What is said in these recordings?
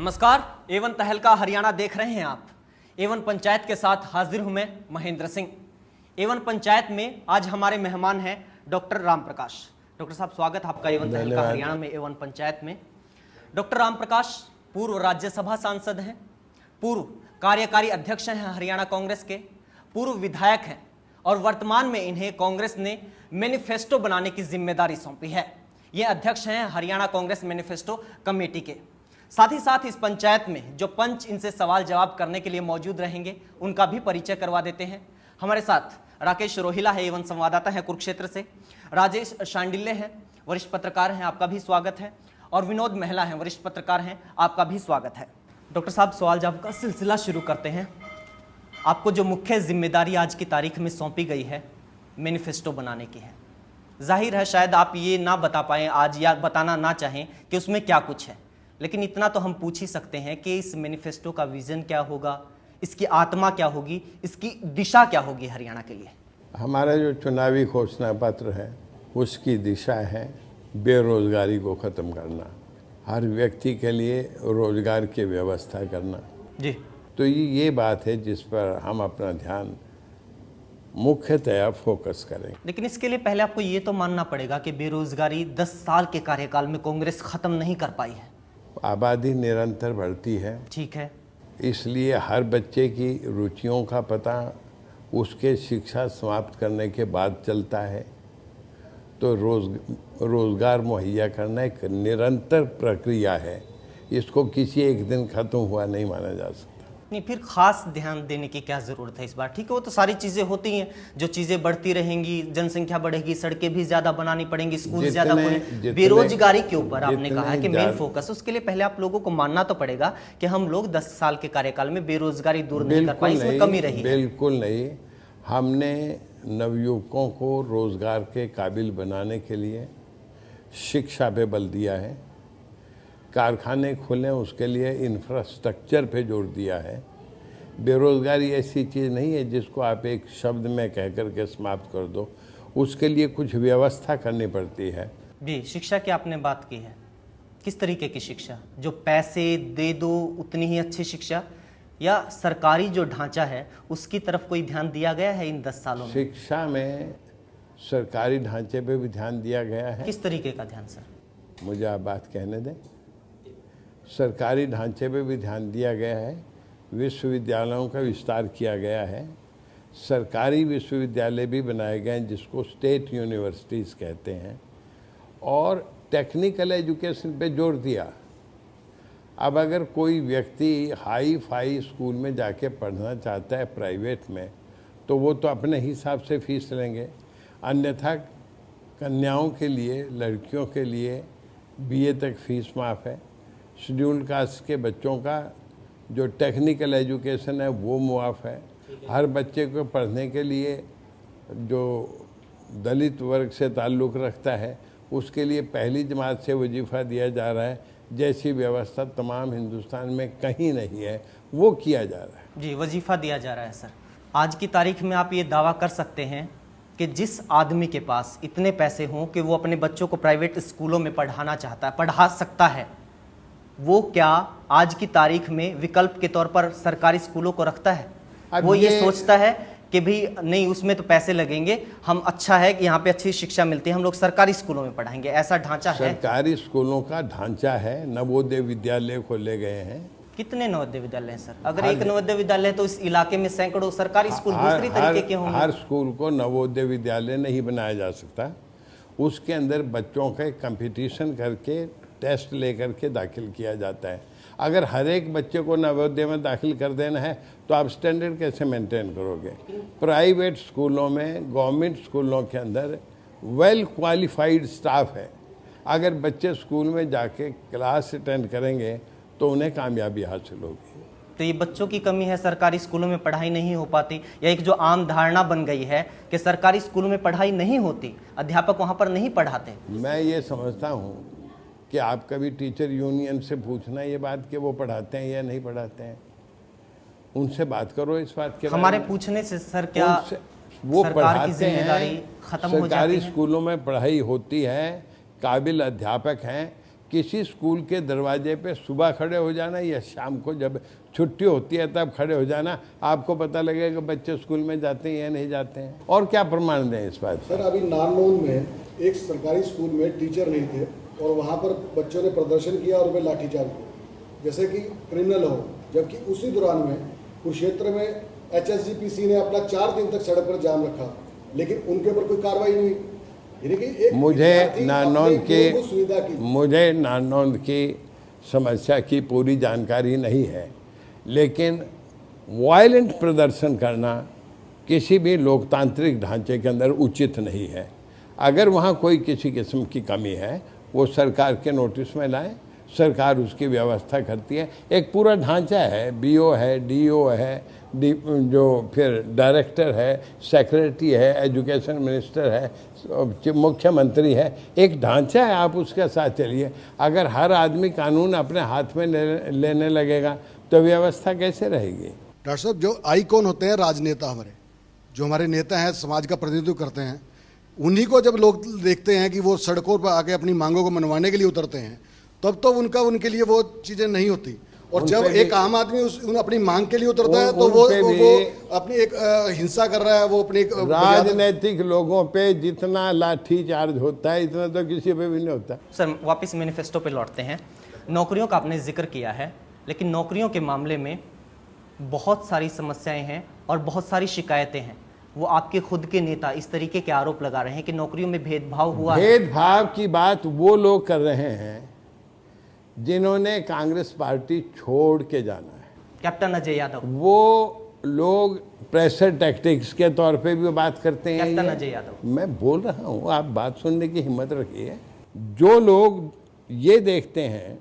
नमस्कार, एवन तहलका हरियाणा देख रहे हैं आप। एवन पंचायत के साथ हाजिर हूं मैं महेंद्र सिंह। एवन पंचायत में आज हमारे मेहमान हैं डॉक्टर राम प्रकाश। डॉक्टर साहब, स्वागत आपका एवन तहलका हरियाणा में एवन पंचायत में। डॉक्टर राम प्रकाश पूर्व राज्यसभा सांसद हैं, पूर्व कार्यकारी अध्यक्ष हैं हरियाणा कांग्रेस के, पूर्व विधायक हैं और वर्तमान में इन्हें कांग्रेस ने मैनिफेस्टो बनाने की जिम्मेदारी सौंपी है। ये अध्यक्ष हैं हरियाणा कांग्रेस मैनिफेस्टो कमेटी के। साथ ही साथ इस पंचायत में जो पंच इनसे सवाल जवाब करने के लिए मौजूद रहेंगे उनका भी परिचय करवा देते हैं। हमारे साथ राकेश रोहिला है, एवं संवाददाता है कुरुक्षेत्र से। राजेश शांडिल्य हैं, वरिष्ठ पत्रकार हैं, आपका भी स्वागत है। और विनोद महिला हैं, वरिष्ठ पत्रकार हैं, आपका भी स्वागत है। डॉक्टर साहब, सवाल जवाब का सिलसिला शुरू करते हैं। आपको जो मुख्य जिम्मेदारी आज की तारीख में सौंपी गई है मैनिफेस्टो बनाने की है, जाहिर है शायद आप ये ना बता पाएँ आज या बताना ना चाहें कि उसमें क्या कुछ है, लेकिन इतना तो हम पूछ ही सकते हैं कि इस मैनिफेस्टो का विजन क्या होगा, इसकी आत्मा क्या होगी, इसकी दिशा क्या होगी हरियाणा के लिए। हमारा जो चुनावी घोषणा पत्र है उसकी दिशा है बेरोजगारी को ख़त्म करना, हर व्यक्ति के लिए रोजगार की व्यवस्था करना जी। तो ये बात है जिस पर हम अपना ध्यान मुख्यतया फोकस करें। लेकिन इसके लिए पहले आपको ये तो मानना पड़ेगा कि बेरोजगारी 10 साल के कार्यकाल में कांग्रेस खत्म नहीं कर पाई है। आबादी निरंतर बढ़ती है, ठीक है, इसलिए हर बच्चे की रुचियों का पता उसके शिक्षा समाप्त करने के बाद चलता है। तो रोजगार मुहैया करना एक निरंतर प्रक्रिया है, इसको किसी एक दिन खत्म हुआ नहीं माना जा सकता। नहीं, फिर खास ध्यान देने की क्या जरूरत है इस बार? ठीक है, वो तो सारी चीजें होती हैं, जो चीजें बढ़ती रहेंगी, जनसंख्या बढ़ेगी, सड़कें भी ज्यादा बनानी पड़ेंगी, स्कूल ज्यादा खोले। बेरोजगारी के ऊपर आपने कहा है कि मेन फोकस, उसके लिए पहले आप लोगों को मानना तो पड़ेगा कि हम लोग 10 साल के कार्यकाल में बेरोजगारी दूर नहीं कर पाए, इसमें कमी रही। बिल्कुल नहीं, हमने नवयुवकों को रोजगार के काबिल बनाने के लिए शिक्षा पे बल दिया है, कारखाने खुलें उसके लिए इंफ्रास्ट्रक्चर पे जोर दिया है। बेरोजगारी ऐसी चीज़ नहीं है जिसको आप एक शब्द में कह कर के समाप्त कर दो, उसके लिए कुछ व्यवस्था करनी पड़ती है। जी, शिक्षा की आपने बात की है, किस तरीके की शिक्षा? जो पैसे दे दो उतनी ही अच्छी शिक्षा, या सरकारी जो ढांचा है उसकी तरफ कोई ध्यान दिया गया है इन 10 सालों में? शिक्षा में सरकारी ढांचे पे भी ध्यान दिया गया है। किस तरीके का ध्यान सर? मुझे आप बात कहने दें। सरकारी ढांचे पे भी ध्यान दिया गया है, विश्वविद्यालयों का विस्तार किया गया है, सरकारी विश्वविद्यालय भी बनाए गए हैं जिसको स्टेट यूनिवर्सिटीज़ कहते हैं, और टेक्निकल एजुकेशन पे जोर दिया। अब अगर कोई व्यक्ति हाई फाई स्कूल में जाके पढ़ना चाहता है प्राइवेट में, तो वो तो अपने हिसाब से फीस लेंगे, अन्यथा कन्याओं के लिए, लड़कियों के लिए बीए तक फीस माफ़ है। शेड्यूल्ड कास्ट के बच्चों का जो टेक्निकल एजुकेशन है वो मुआफ़ है। हर बच्चे को पढ़ने के लिए जो दलित वर्ग से ताल्लुक़ रखता है उसके लिए पहली जमात से वजीफ़ा दिया जा रहा है, जैसी व्यवस्था तमाम हिंदुस्तान में कहीं नहीं है, वो किया जा रहा है। जी, वजीफ़ा दिया जा रहा है सर। आज की तारीख में आप ये दावा कर सकते हैं कि जिस आदमी के पास इतने पैसे हों कि वो अपने बच्चों को प्राइवेट स्कूलों में पढ़ाना चाहता है, पढ़ा सकता है, वो क्या आज की तारीख में विकल्प के तौर पर सरकारी स्कूलों को रखता है? वो ये सोचता है कि भी नहीं, उसमें तो पैसे लगेंगे, हम अच्छा है कि यहाँ पे अच्छी शिक्षा मिलती है, हम लोग सरकारी स्कूलों में पढ़ाएंगे, ऐसा ढांचा है। सरकारी स्कूलों का ढांचा है, नवोदय विद्यालय खोले गए हैं। कितने नवोदय विद्यालय हैं सर? अगर एक नवोदय विद्यालय है तो इस इलाके में सैकड़ों सरकारी स्कूल दूसरी तरीके के होंगे। हर स्कूल को नवोदय विद्यालय नहीं बनाया जा सकता, उसके अंदर बच्चों के कंपटीशन करके टेस्ट लेकर के दाखिल किया जाता है। अगर हर एक बच्चे को नवोदय में दाखिल कर देना है तो आप स्टैंडर्ड कैसे मेंटेन करोगे? प्राइवेट स्कूलों में, गवर्नमेंट स्कूलों के अंदर वेल क्वालिफाइड स्टाफ है, अगर बच्चे स्कूल में जाके क्लास अटेंड करेंगे तो उन्हें कामयाबी हासिल होगी। तो ये बच्चों की कमी है, सरकारी स्कूलों में पढ़ाई नहीं हो पाती, या एक जो आम धारणा बन गई है कि सरकारी स्कूलों में पढ़ाई नहीं होती, अध्यापक वहाँ पर नहीं पढ़ाते? मैं ये समझता हूँ कि आप कभी टीचर यूनियन से पूछना ये बात कि वो पढ़ाते हैं या नहीं पढ़ाते हैं, उनसे बात करो इस बात के। हमारे पूछने से सर क्या वो सरकार की जिम्मेदारी खत्म हो जाती है? सरकारी स्कूलों में पढ़ाई होती है, काबिल अध्यापक हैं, किसी स्कूल के दरवाजे पे सुबह खड़े हो जाना या शाम को जब छुट्टी होती है तब खड़े हो जाना, आपको पता लगेगा कि बच्चे स्कूल में जाते हैं या नहीं जाते हैं। और क्या प्रमाण दें इस बात? सर, अभी नारनौल में एक सरकारी स्कूल में टीचर नहीं थे और वहाँ पर बच्चों ने प्रदर्शन किया और उन्हें लाठीचार्ज किया जैसे कि क्रिमिनल हो, जबकि उसी दौरान में कुरुक्षेत्र में HSGPC ने अपना 4 दिन तक सड़क पर जाम रखा, लेकिन उनके ऊपर कोई कार्रवाई नहीं हुई। मुझे नारनौल की समस्या की पूरी जानकारी नहीं है, लेकिन वायलेंट प्रदर्शन करना किसी भी लोकतांत्रिक ढांचे के अंदर उचित नहीं है। अगर वहाँ कोई किसी किस्म की कमी है वो सरकार के नोटिस में लाएं, सरकार उसकी व्यवस्था करती है। एक पूरा ढांचा है, BO है, DO है, जो फिर डायरेक्टर है, सेक्रेटरी है, एजुकेशन मिनिस्टर है, मुख्यमंत्री है, एक ढांचा है, आप उसके साथ चलिए। अगर हर आदमी कानून अपने हाथ में लेने लगेगा तो व्यवस्था कैसे रहेगी? डॉक्टर साहब, जो आइकॉन होते हैं राजनेता, हमारे जो हमारे नेता हैं, समाज का प्रतिनिधित्व करते हैं, उन्हीं को जब लोग देखते हैं कि वो सड़कों पर आके अपनी मांगों को मनवाने के लिए उतरते हैं, तब तो उनके लिए वो चीज़ें नहीं होती। और जब एक आम आदमी अपनी मांग के लिए उतरता है तो वो अपनी एक हिंसा कर रहा है, वो अपनी राजनीतिक लोगों पे जितना लाठी चार्ज होता है इतना तो किसी पे भी नहीं होता। सर, वापस मैनिफेस्टो पे लौटते हैं। नौकरियों का आपने जिक्र किया है, लेकिन नौकरियों के मामले में बहुत सारी समस्याएं हैं और बहुत सारी शिकायतें हैं। वो आपके खुद के नेता इस तरीके के आरोप लगा रहे हैं कि नौकरियों में भेदभाव हुआ है। भेदभाव की बात वो लोग कर रहे हैं जिन्होंने कांग्रेस पार्टी छोड़ के जाना है। कैप्टन अजय यादव, वो लोग प्रेशर टैक्टिक्स के तौर पे भी बात करते हैं। कैप्टन अजय यादव, मैं बोल रहा हूँ, आप बात सुनने की हिम्मत रखिए। जो लोग ये देखते हैं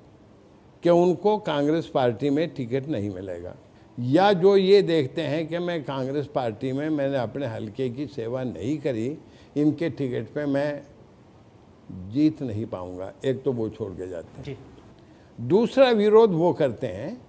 कि उनको कांग्रेस पार्टी में टिकट नहीं मिलेगा, या जो ये देखते हैं कि मैं कांग्रेस पार्टी में मैंने अपने हल्के की सेवा नहीं करी, इनके टिकट पे मैं जीत नहीं पाऊंगा, एक तो वो छोड़ के जाते हैं जी। दूसरा विरोध वो करते हैं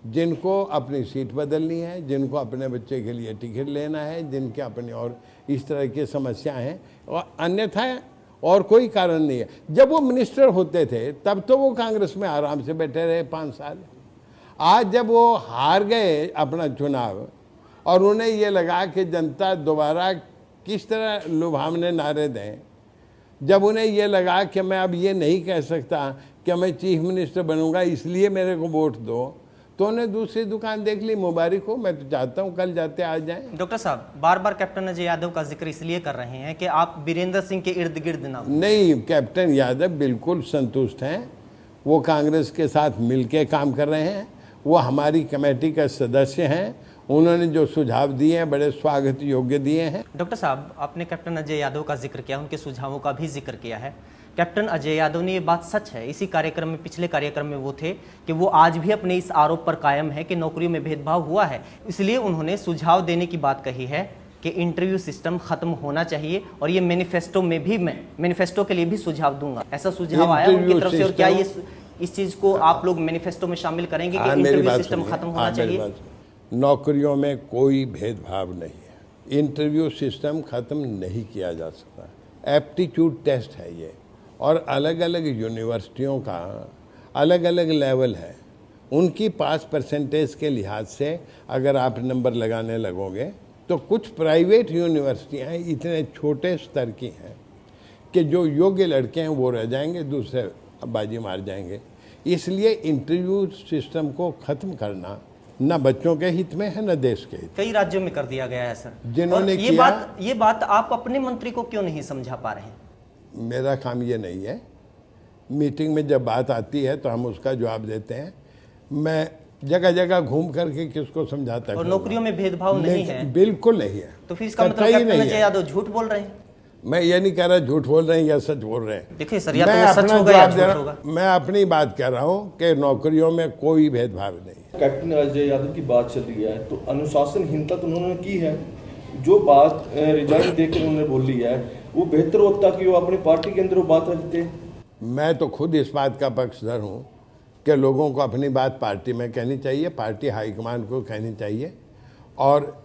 जिनको अपनी सीट बदलनी है, जिनको अपने बच्चे के लिए टिकट लेना है, जिनके अपनी और इस तरह की समस्याएं हैं, और अन्यथा और कोई कारण नहीं है। जब वो मिनिस्टर होते थे तब तो वो कांग्रेस में आराम से बैठे रहे 5 साल। आज जब वो हार गए अपना चुनाव और उन्हें ये लगा कि जनता दोबारा किस तरह लुभावने नारे दें, जब उन्हें ये लगा कि मैं अब ये नहीं कह सकता कि मैं चीफ मिनिस्टर बनूंगा इसलिए मेरे को वोट दो, तो उन्हें दूसरी दुकान देख ली। मुबारक हो, मैं तो चाहता हूं कल जाते आ जाएं। डॉक्टर साहब, बार बार कैप्टन अजय यादव का जिक्र इसलिए कर रहे हैं कि आप वीरेंद्र सिंह के इर्द गिर्द ना हो। नहीं, कैप्टन यादव बिल्कुल संतुष्ट हैं, वो कांग्रेस के साथ मिलकर काम कर रहे हैं, वो हमारी कमेटी का सदस्य हैं, उन्होंने जो सुझाव दिए हैं बड़े स्वागत योग्य दिए हैं। डॉक्टर साहब, आपने कैप्टन अजय यादव का जिक्र किया, उनके सुझावों का भी जिक्र किया है। कैप्टन अजय यादव ने ये बात सच है, इसी कार्यक्रम में, पिछले कार्यक्रम में वो थे कि वो आज भी अपने इस आरोप पर कायम है कि नौकरियों में भेदभाव हुआ है। इसलिए उन्होंने सुझाव देने की बात कही है कि इंटरव्यू सिस्टम खत्म होना चाहिए, और ये मैनिफेस्टो में भी, मैं मैनिफेस्टो के लिए भी सुझाव दूंगा। ऐसा सुझाव आया उनकी तरफ से, और क्या ये इस चीज को आप लोग मैनिफेस्टो में शामिल करेंगे कि इंटरव्यू सिस्टम खत्म होना चाहिए? नौकरियों में कोई भेदभाव नहीं है, इंटरव्यू सिस्टम खत्म नहीं किया जा सकता। एप्टीट्यूड टेस्ट है ये, और अलग अलग यूनिवर्सिटियों का अलग अलग लेवल है, उनकी पास परसेंटेज के लिहाज से अगर आप नंबर लगाने लगोगे तो कुछ प्राइवेट यूनिवर्सिटियां इतने छोटे स्तर की हैं कि जो योग्य लड़के हैं वो रह जाएंगे, दूसरे बाजी मार जाएंगे। इसलिए इंटरव्यू सिस्टम को खत्म करना न बच्चों के हित में है न देश के हित। कई राज्यों में कर दिया गया है सर, जिन्होंने ये बात आप अपने मंत्री को क्यों नहीं समझा पा रहे हैं? मेरा काम ये नहीं है, मीटिंग में जब बात आती है तो हम उसका जवाब देते हैं। मैं जगह जगह घूम करके किसको समझाता है? और नौकरियों में भेदभाव नहीं है? बिल्कुल नहीं है। तो फिर इसका मतलब कैप्टन अजय यादव झूठ बोल रहे हैं? मैं ये नहीं कह रहा झूठ बोल रहे हैं या सच बोल रहे हैं। देखिए सर, या तो सच होगा या झूठ होगा। मैं अपनी बात कह रहा हूँ कि नौकरियों में कोई भेदभाव नहीं। कैप्टन अजय यादव की बात चल रही है तो अनुशासनहीनता तो उन्होंने की है, जो बात रिजाइन देकर उन्होंने बोली है वो बेहतर होता कि वो अपनी पार्टी के अंदर वो बात रखते। मैं तो खुद इस बात का पक्षधर हूँ कि लोगों को अपनी बात पार्टी में कहनी चाहिए, पार्टी हाईकमान को कहनी चाहिए, और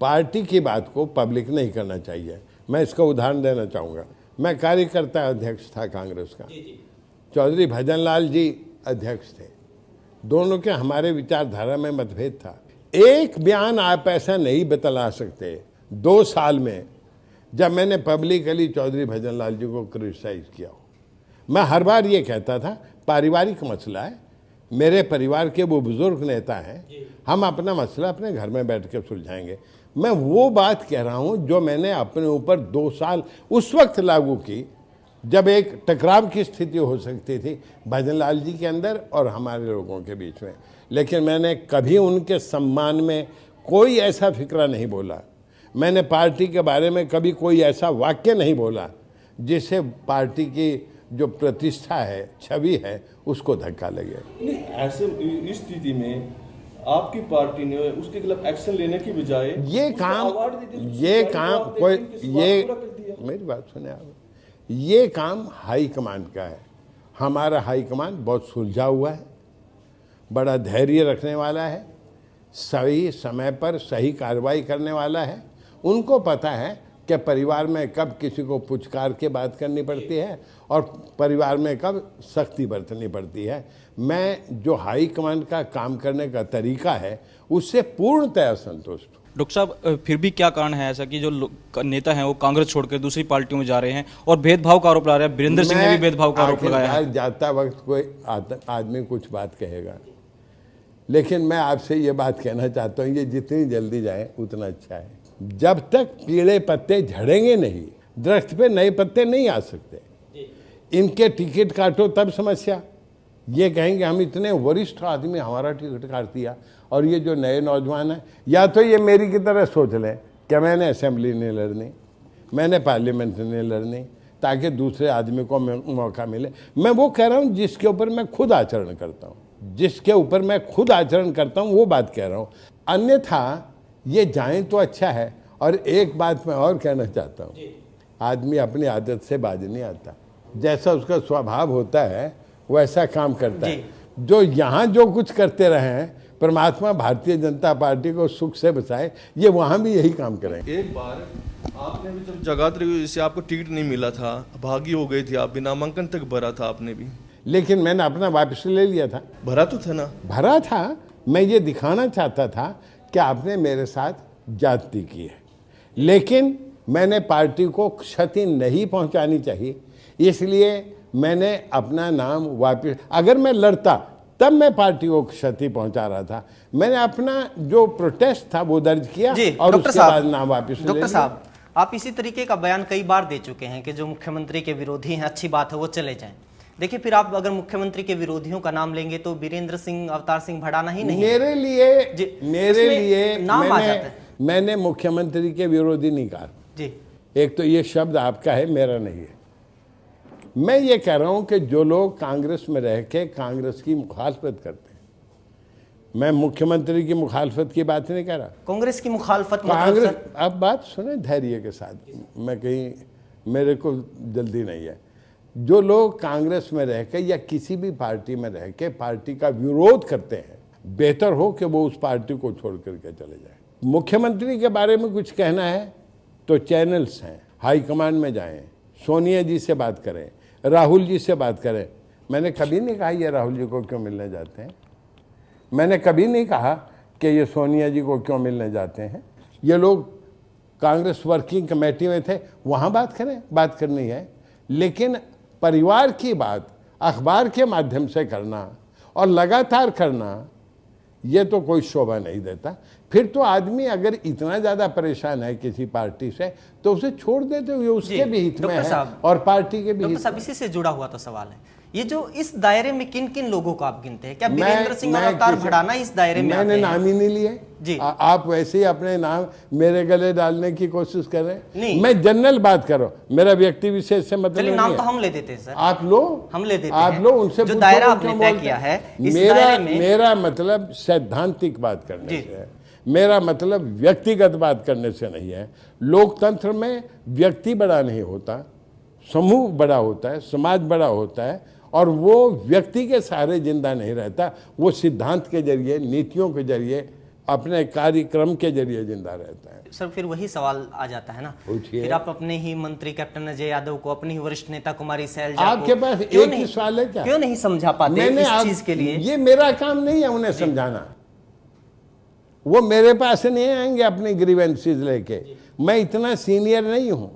पार्टी की बात को पब्लिक नहीं करना चाहिए। मैं इसका उदाहरण देना चाहूँगा। मैं कार्यकर्ता अध्यक्ष था कांग्रेस का, चौधरी भजनलाल जी अध्यक्ष थे। दोनों के हमारे विचारधारा में मतभेद था। एक बयान आप ऐसा नहीं बतला सकते 2 साल में जब मैंने पब्लिकली चौधरी भजनलाल जी को क्रिटिसाइज किया हो। मैं हर बार ये कहता था पारिवारिक मसला है, मेरे परिवार के वो बुजुर्ग नेता हैं, हम अपना मसला अपने घर में बैठ के सुलझाएंगे। मैं वो बात कह रहा हूँ जो मैंने अपने ऊपर 2 साल उस वक्त लागू की जब एक टकराव की स्थिति हो सकती थी भजनलाल जी के अंदर और हमारे लोगों के बीच में। लेकिन मैंने कभी उनके सम्मान में कोई ऐसा फिक्रा नहीं बोला। मैंने पार्टी के बारे में कभी कोई ऐसा वाक्य नहीं बोला जिससे पार्टी की जो प्रतिष्ठा है, छवि है, उसको धक्का लगे। नहीं, ऐसे इस स्थिति में आपकी पार्टी ने उसके खिलाफ एक्शन लेने की बजाय ये काम कोई मेरी बात सुने आप, ये काम हाईकमान का है। हमारा हाईकमान बहुत सुलझा हुआ है, बड़ा धैर्य रखने वाला है, सही समय पर सही कार्रवाई करने वाला है। उनको पता है कि परिवार में कब किसी को पुचकार के बात करनी पड़ती है और परिवार में कब सख्ती बरतनी पड़ती है। मैं जो हाई कमांड का काम करने का तरीका है उससे पूर्णतः संतुष्ट हूँ। डॉक्टर साहब, फिर भी क्या कारण है ऐसा कि जो नेता हैं वो कांग्रेस छोड़कर दूसरी पार्टियों में जा रहे हैं और भेदभाव का आरोप लगा रहे हैं? वीरेंद्र सिंह ने भी भेदभाव का आरोप लगाया है। जाता वक्त कोई आदमी कुछ बात कहेगा, लेकिन मैं आपसे ये बात कहना चाहता हूँ, ये जितनी जल्दी जाए उतना अच्छा है। जब तक पीले पत्ते झड़ेंगे नहीं, दरख्त पे नए पत्ते नहीं आ सकते। इनके टिकट काटो तब समस्या। ये कहेंगे हम इतने वरिष्ठ आदमी हमारा टिकट काट दिया, और ये जो नए नौजवान हैं या तो ये मेरी की तरह सोच लें कि मैंने असेंबली नहीं लड़नी, मैंने पार्लियामेंट नहीं लड़नी, ताकि दूसरे आदमी को मौका मिले। मैं वो कह रहा हूँ जिसके ऊपर मैं खुद आचरण करता हूँ, जिसके ऊपर मैं खुद आचरण करता हूँ वो बात कह रहा हूँ। अन्यथा ये जाएं तो अच्छा है। और एक बात मैं और कहना चाहता हूँ, आदमी अपनी आदत से बाज नहीं आता। जैसा उसका स्वभाव होता है वैसा काम करता है। जो यहाँ जो कुछ करते रहे हैं, परमात्मा भारतीय जनता पार्टी को सुख से बचाए, ये वहाँ भी यही काम करेंगे। एक बार आपने भी जब जगाधरी से आपको टिकट नहीं मिला था, भागी हो गई थी, आप भी नामांकन तक भरा था आपने भी, लेकिन मैंने अपना वापस ले लिया था। भरा तो था ना? भरा था। मैं ये दिखाना चाहता था कि आपने मेरे साथ जाति की है, लेकिन मैंने पार्टी को क्षति नहीं पहुंचानी चाहिए, इसलिए मैंने अपना नाम वापस, अगर मैं लड़ता तब मैं पार्टी को क्षति पहुंचा रहा था। मैंने अपना जो प्रोटेस्ट था वो दर्ज किया और उसके बाद नाम वापस ले लिया। डॉक्टर साहब, आप इसी तरीके का बयान कई बार दे चुके हैं कि जो मुख्यमंत्री के विरोधी हैं, अच्छी बात है वो चले जाएं। देखिए, फिर आप अगर मुख्यमंत्री के विरोधियों का नाम लेंगे तो वीरेंद्र सिंह, अवतार सिंह भड़ाना ही नहीं। मेरे लिए नाम आ जाता है। मैंने मुख्यमंत्री के विरोधी नहीं कहा जी। एक तो ये शब्द आपका है, मेरा नहीं है। मैं ये कह रहा हूं कि जो लोग कांग्रेस में रह के कांग्रेस की मुखालफत करते हैं, मैं मुख्यमंत्री की मुखालफत की बात नहीं कर रहा, कांग्रेस की मुखालफत। कांग्रेस, अब बात सुने धैर्य के साथ, मैं कहीं, मेरे को जल्दी नहीं है। जो लोग कांग्रेस में रह के या किसी भी पार्टी में रह के पार्टी का विरोध करते हैं, बेहतर हो कि वो उस पार्टी को छोड़ करके चले जाए। मुख्यमंत्री के बारे में कुछ कहना है तो चैनल्स हैं, हाईकमांड में जाएं, सोनिया जी से बात करें, राहुल जी से बात करें। मैंने कभी नहीं कहा ये राहुल जी को क्यों मिलने जाते हैं, मैंने कभी नहीं कहा कि ये सोनिया जी को क्यों मिलने जाते हैं। ये लोग कांग्रेस वर्किंग कमेटी में थे, वहाँ बात करें, बात करनी है। लेकिन परिवार की बात अखबार के माध्यम से करना और लगातार करना, ये तो कोई शोभा नहीं देता। फिर तो आदमी अगर इतना ज़्यादा परेशान है किसी पार्टी से तो उसे छोड़ देते हुए उसके भी हित में है और पार्टी के भी हित में। इसी से जुड़ा हुआ तो सवाल है, ये जो इस दायरे में किन किन लोगों को आप गिनते हैं? क्या वीरेंद्र सिंह और अवतार भड़ाना इस दायरे में आते हैं? मैंने नाम ही नहीं लिए जी। आप वैसे ही अपने नाम मेरे गले डालने की कोशिश कर रहे हैं। मैं जनरल बात कर रहा हूँ, मेरा व्यक्ति विशेष से मतलब नहीं। नाम तो हम ले देते हैं सर। आप लो, हम ले देते आप लो, उनसे जो दायरा आपने तय किया है। मेरा मतलब सैद्धांतिक बात करने से है, मेरा मतलब व्यक्तिगत बात करने से नहीं है। लोकतंत्र में व्यक्ति बड़ा नहीं होता, समूह बड़ा होता है, समाज बड़ा होता है, और वो व्यक्ति के सहारे जिंदा नहीं रहता, वो सिद्धांत के जरिए, नीतियों के जरिए अपने कार्यक्रम के जरिए जिंदा रहता है। सर फिर वही सवाल आ जाता है ना, पूछिए। फिर आप अपने ही मंत्री कैप्टन अजय यादव को, अपनी ही वरिष्ठ नेता कुमारी सैलजा आपके को पास क्यों एक ही नहीं- सवाल है क्या? क्यों नहीं समझा पाते मैंने इस आप- चीज के लिए? ये मेरा काम नहीं है उन्हें समझाना, वो मेरे पास नहीं आएंगे अपनी ग्रीवेंसेस लेके, मैं इतना सीनियर नहीं हूं।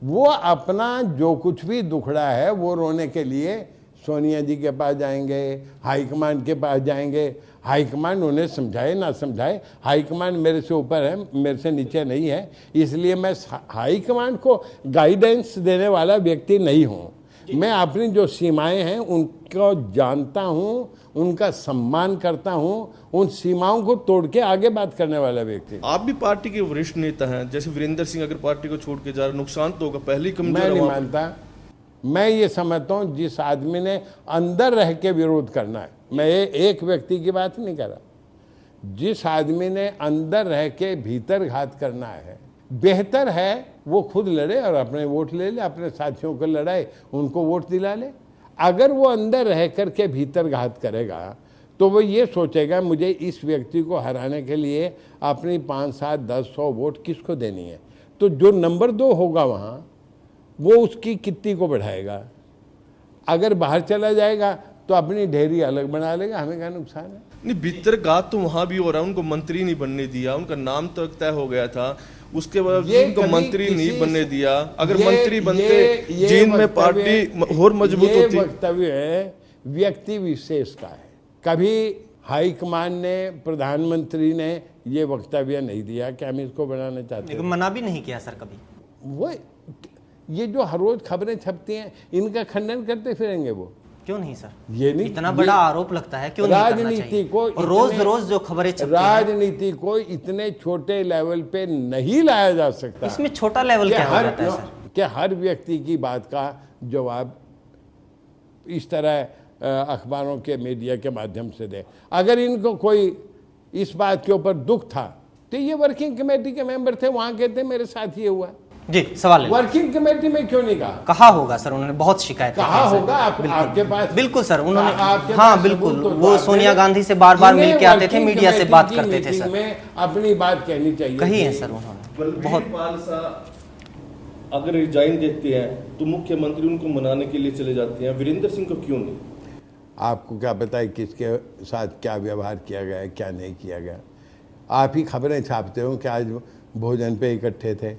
वो अपना जो कुछ भी दुखड़ा है वो रोने के लिए सोनिया जी के पास जाएंगे, हाईकमान के पास जाएंगे। हाईकमान उन्हें समझाए ना समझाए, हाईकमान मेरे से ऊपर है, मेरे से नीचे नहीं है, इसलिए मैं हाईकमान को गाइडेंस देने वाला व्यक्ति नहीं हूं। मैं अपनी जो सीमाएं हैं उनको जानता हूं, उनका सम्मान करता हूं, उन सीमाओं को तोड़ के आगे बात करने वाला व्यक्ति। आप भी पार्टी के वरिष्ठ नेता हैं, जैसे वीरेंद्र सिंह अगर पार्टी को छोड़ के जा रहे, नुकसान तो होगा, पहली कमजोर मैं नहीं है वहाँ पे। मानता। मैं ये समझता हूं जिस आदमी ने अंदर रह के विरोध करना है, मैं एक व्यक्ति की बात नहीं कर रहा, जिस आदमी ने अंदर रह के भीतर घात करना है, बेहतर है वो खुद लड़े और अपने वोट ले ले, अपने साथियों को लड़ाए, उनको वोट दिला ले। अगर वो अंदर रह कर के भीतर घात करेगा तो वो ये सोचेगा मुझे इस व्यक्ति को हराने के लिए अपनी 5, 7, 10, 100 वोट किसको देनी है, तो जो नंबर 2 होगा वहाँ वो उसकी कितनी को बढ़ाएगा। अगर बाहर चला जाएगा तो अपनी ढेरी अलग बना लेगा, हमें क्या नुकसान है? नहीं, भीतर घात तो वहां भी हो रहा है, उनको मंत्री नहीं बनने दिया, उनका नाम तक तय हो गया था, उसके बाद ये उनको कभी मंत्री नहीं किसी- बनने दिया। अगर ये- मंत्री बनते ये जींद में वक्तव्य- पार्टी और मजबूत ये होती। वक्तव्य है व्यक्ति विशेष का है। कभी हाईकमान ने, प्रधानमंत्री ने ये वक्तव्य नहीं दिया कि हम इसको बनाना चाहते हैं। मना भी नहीं किया सर कभी। वो ये जो हर रोज खबरें छपती हैं इनका खंडन करते फिरेंगे वो, क्यों नहीं सर? ये नहीं, इतना बड़ा आरोप लगता है, क्यों नहीं करना राजनीति चाहिए? को और रोज इतने- रोज जो खबरें छपती हैं, राजनीति को इतने छोटे लेवल पे नहीं लाया जा सकता इसमें छोटा लेवल कि क्या हो हर जाता है सर? कि हर व्यक्ति की बात का जवाब इस तरह अखबारों के मीडिया के माध्यम से दे। अगर इनको कोई इस बात के ऊपर दुख था तो ये वर्किंग कमेटी के मेंबर थे, वहां कहते मेरे साथ ये हुआ। जी सवाल है। वर्किंग कमेटी में क्यों नहीं कहा? कहा होगा सर, उन्होंने बहुत शिकायत कहा होगा आपके पास? बिल्कुल सर, उन्होंने आपके हाँ पास बिल्कुल, सबूत तो वो था। सोनिया गांधी से बार बार इन्हें मिल के आते थे, वर्किंग मीडिया से कमेटी बात की करते थे मीटिंग सर। में अपनी बात कहनी चाहिए। कही है सर उन्होंने बहुत। पाल सा अगर रिजाइन देते हैं तो मुख्यमंत्री उनको मनाने के लिए चले जाते हैं, वीरेंद्र सिंह को क्यों नहीं? आपको क्या पता है किसके साथ क्या व्यवहार किया गया, क्या नहीं किया गया? आप ही खबरें छापते हो कि आज भोजन पे इकट्ठे थे,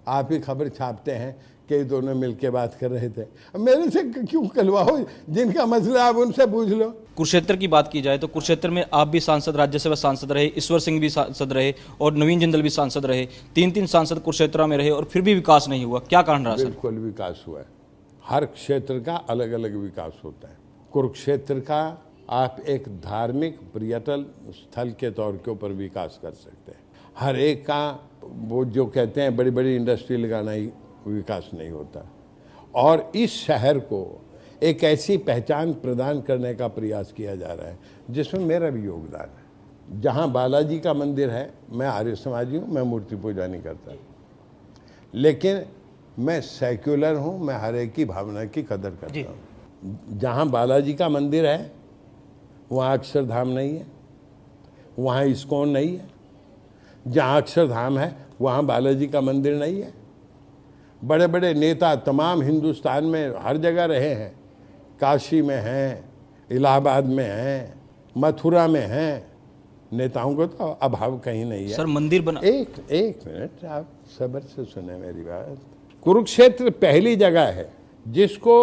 आप ही खबर छापते हैं कि दोनों मिलके बात कर रहे थे। अब मेरे से क्यों कलवाओ? जिनका मसला आप उनसे पूछ लो। कुरुक्षेत्र की बात की जाए तो कुरुक्षेत्र में आप भी सांसद, राज्यसभा सांसद रहे, ईश्वर सिंह भी सांसद रहे और नवीन जिंदल भी सांसद रहे, 3 सांसद कुरुक्षेत्र में रहे और फिर भी विकास नहीं हुआ, क्या कारण रहा सर? बिल्कुल विकास हुआ है। हर क्षेत्र का अलग अलग विकास होता है। कुरुक्षेत्र का आप एक धार्मिक पर्यटन स्थल के तौर के ऊपर विकास कर सकते हैं। हर एक का वो जो कहते हैं बड़ी बड़ी इंडस्ट्री लगाना ही विकास नहीं होता। और इस शहर को एक ऐसी पहचान प्रदान करने का प्रयास किया जा रहा है जिसमें मेरा भी योगदान है। जहाँ बालाजी का मंदिर है, मैं आर्य समाजी हूँ, मैं मूर्ति पूजा नहीं करता, लेकिन मैं सेक्युलर हूँ, मैं हर एक की भावना की कदर करता हूँ। जहाँ बालाजी का मंदिर है वहाँ अक्षरधाम नहीं है, वहाँ इस्कॉन नहीं है। जहाँ अक्षरधाम है वहाँ बालाजी का मंदिर नहीं है। बड़े बड़े नेता तमाम हिंदुस्तान में हर जगह रहे हैं, काशी में हैं, इलाहाबाद में हैं, मथुरा में हैं। नेताओं को तो अभाव कहीं नहीं है। सर मंदिर बना, एक मिनट आप सब्र से सुने मेरी बात। कुरुक्षेत्र पहली जगह है जिसको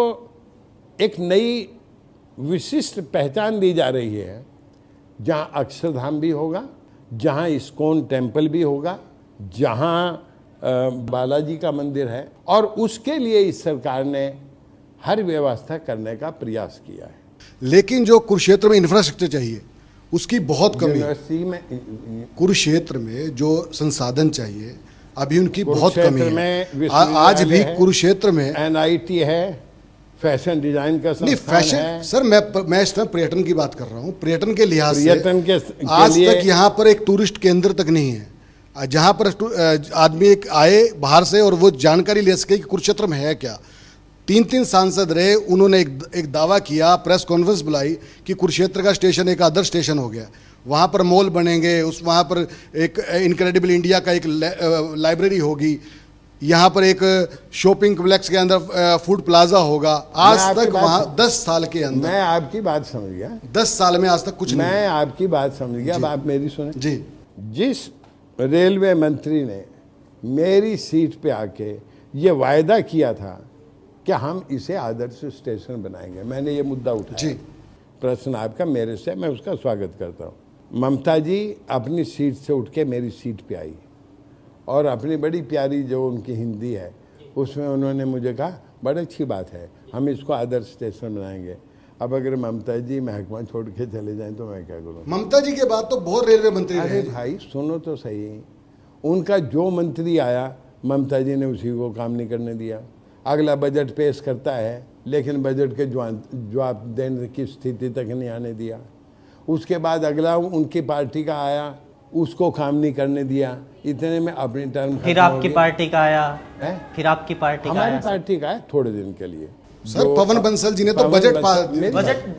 एक नई विशिष्ट पहचान दी जा रही है, जहाँ अक्षरधाम भी होगा, जहाँ इस्कॉन टेम्पल भी होगा, जहाँ बालाजी का मंदिर है, और उसके लिए इस सरकार ने हर व्यवस्था करने का प्रयास किया है। लेकिन जो कुरुक्षेत्र में इंफ्रास्ट्रक्चर चाहिए उसकी बहुत कमी है। यूनिवर्सिटी में कुरुक्षेत्र में जो संसाधन चाहिए अभी उनकी बहुत कमी कुरुक्षेत्र है। में आज भी विश्वविद्यालय है, कुरुक्षेत्र में NIT है, फैशन डिजाइन का नहीं संस्थान फैशन है। सर, मैं इस तरह पर्यटन की बात कर रहा हूँ। पर्यटन के लिहाज से पर्यटन के आज लिए तक यहाँ पर एक टूरिस्ट केंद्र तक नहीं है जहाँ पर आदमी एक आए बाहर से और वो जानकारी ले सके कि कुरुक्षेत्र में है क्या। 3 सांसद रहे, उन्होंने एक दावा किया, प्रेस कॉन्फ्रेंस बुलाई कि कुरुक्षेत्र का स्टेशन एक आदर्श स्टेशन हो गया। वहाँ पर मॉल बनेंगे, वहाँ पर एक इनक्रेडिबल इंडिया का एक लाइब्रेरी होगी, यहाँ पर एक शॉपिंग कॉम्प्लेक्स के अंदर फूड प्लाजा होगा। आज तक वहाँ 10 साल के अंदर, मैं आपकी बात समझ गया, 10 साल में आज तक कुछ नहीं। मैं आपकी बात समझ गया, अब आप मेरी सुने जी। जिस रेलवे मंत्री ने मेरी सीट पे आके ये वायदा किया था कि हम इसे आदर्श स्टेशन बनाएंगे, मैंने ये मुद्दा उठाया जी। प्रश्न आपका मेरे से, मैं उसका स्वागत करता हूँ। ममता जी अपनी सीट से उठ के मेरी सीट पे आई और अपनी बड़ी प्यारी जो उनकी हिंदी है उसमें उन्होंने मुझे कहा बड़ी अच्छी बात है, हम इसको आदर्श स्टेशन बनाएंगे। अब अगर ममता जी महकमा छोड़ के चले जाएं तो मैं क्या करूँ? ममता जी के बाद तो बहुत रेलवे मंत्री रहे। अरे भाई सुनो तो सही, उनका जो मंत्री आया ममता जी ने उसी को काम नहीं करने दिया। अगला बजट पेश करता है लेकिन बजट के जवाब देने की स्थिति तक नहीं आने दिया। उसके बाद अगला उनकी पार्टी का आया, उसको काम नहीं करने दिया। इतने में अपनी टर्म फिर आपकी पार्टी का आया है? फिर आपकी पार्टी का हमारी आया पार्टी का है थोड़े दिन के लिए। सर पवन बंसल जी ने तो बजट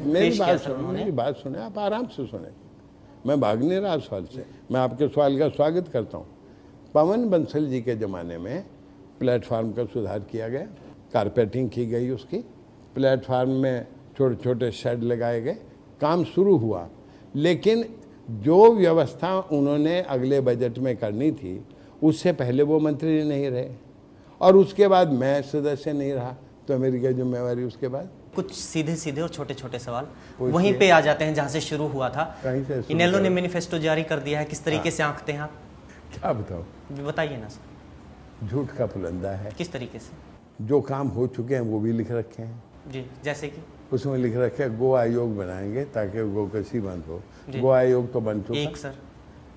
मेरी पेश किया बात सर सुनो, उन्होंने। मेरी बात सुने, आप आराम से सुने, मैं भाग नहीं रहा सवाल से, मैं आपके सवाल का स्वागत करता हूँ। पवन बंसल जी के ज़माने में प्लेटफार्म का सुधार किया गया, कारपेटिंग की गई, उसकी प्लेटफार्म में छोटे छोटे शेड लगाए गए, काम शुरू हुआ। लेकिन जो व्यवस्था उन्होंने अगले बजट में करनी थी उससे पहले वो मंत्री नहीं रहे और उसके बाद मैं सदस्य नहीं रहा, तो मेरी क्या जिम्मेवारी उसके बाद? कुछ सीधे सीधे और छोटे छोटे सवाल वहीं पे आ जाते हैं जहाँ से शुरू हुआ था। कहीं से शुरू इनेलो ने करो। मैनिफेस्टो जारी कर दिया है, किस तरीके से आंकते हैं आप? क्या बताओ, बताइए ना सर, झूठ का पुलंदा है। किस तरीके से? जो काम हो चुके हैं वो भी लिख रखे हैं, जी, जैसे कि उसमें लिख रखे हैं गो आयोग बनाएंगे ताकि गोकशी बंद हो। जी। गो आयोग तो बन चुका। एक सर,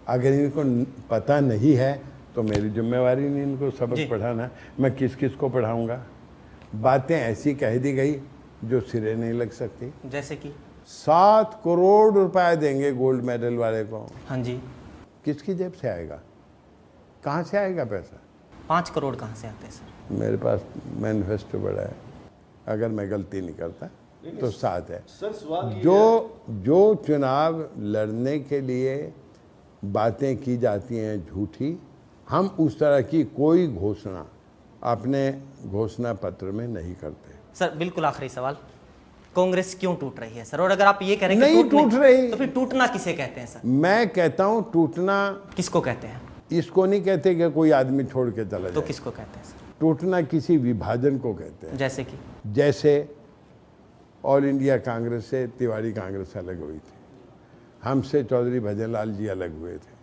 अगर इनको पता नहीं है तो मेरी जिम्मेवारी नहीं इनको जी। सबक पढ़ाना, मैं किस किस को पढ़ाऊंगा? बातें ऐसी कह दी गई जो सिरे नहीं लग सकती। जैसे कि 7 करोड़ रुपया देंगे गोल्ड मेडल वाले को, हाँ जी, किसकी जेब से आएगा? कहाँ से आएगा पैसा? 5 करोड़ कहाँ से आते हैं सर? मेरे पास मैनिफेस्टो बड़ा है, अगर मैं गलती नहीं करता तो 7 है। सर सवाल ये जो चुनाव लड़ने के लिए बातें की जाती हैं झूठी, हम उस तरह की कोई घोषणा अपने घोषणा पत्र में नहीं करते। सर बिल्कुल आखिरी सवाल, कांग्रेस क्यों टूट रही है सर? और अगर आप ये कह रहे हैं नहीं कि टूट रही, तो फिर टूटना किसे कहते हैं सर? मैं कहता हूं टूटना किसको कहते हैं? इसको नहीं कहते कि कोई आदमी छोड़ के चला तो जाए, किसको कहते हैं सर? टूटना किसी विभाजन को कहते हैं। जैसे कि जैसे ऑल इंडिया कांग्रेस से तिवारी कांग्रेस अलग हुई थी, हमसे चौधरी भजनलाल जी अलग हुए थे।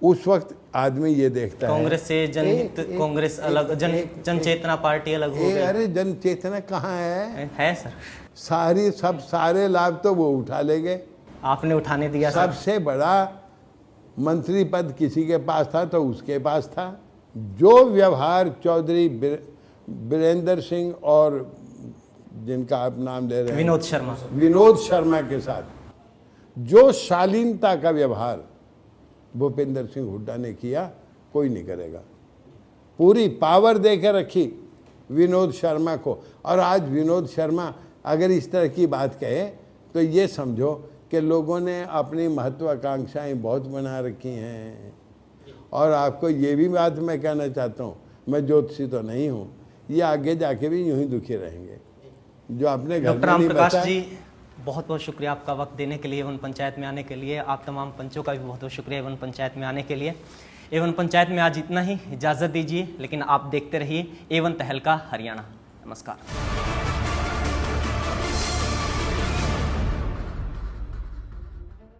उस वक्त आदमी ये देखता है कांग्रेस से जनहित कांग्रेस अलग, जन चेतना पार्टी अलग हो गई। अरे जन चेतना कहाँ है सर, सारे लाभ तो वो उठा ले गए। आपने उठाने दिया सर। सबसे बड़ा मंत्री पद किसी के पास था तो उसके पास था। जो व्यवहार चौधरी बीरेंद्र सिंह और जिनका आप नाम ले रहे हैं विनोद शर्मा के साथ, जो शालीनता का व्यवहार भूपेंद्र सिंह हुड्डा ने किया, कोई नहीं करेगा। पूरी पावर दे के रखी विनोद शर्मा को, और आज विनोद शर्मा अगर इस तरह की बात कहे तो ये समझो कि लोगों ने अपनी महत्वाकांक्षाएं बहुत बना रखी हैं। और आपको ये भी बात मैं कहना चाहता हूँ, मैं ज्योतिषी तो नहीं हूँ, ये आगे जाके भी यूं ही दुखी रहेंगे। जो अपने घर डॉक्टर में नहीं रामप्रकाश बचा, जी, बहुत बहुत शुक्रिया आपका वक्त देने के लिए, एवन पंचायत में आने के लिए। आप तमाम पंचों का भी बहुत बहुत शुक्रिया एवन पंचायत में आने के लिए। एवन पंचायत में आज इतना ही, इजाज़त दीजिए, लेकिन आप देखते रहिए एवन तहलका हरियाणा। नमस्कार।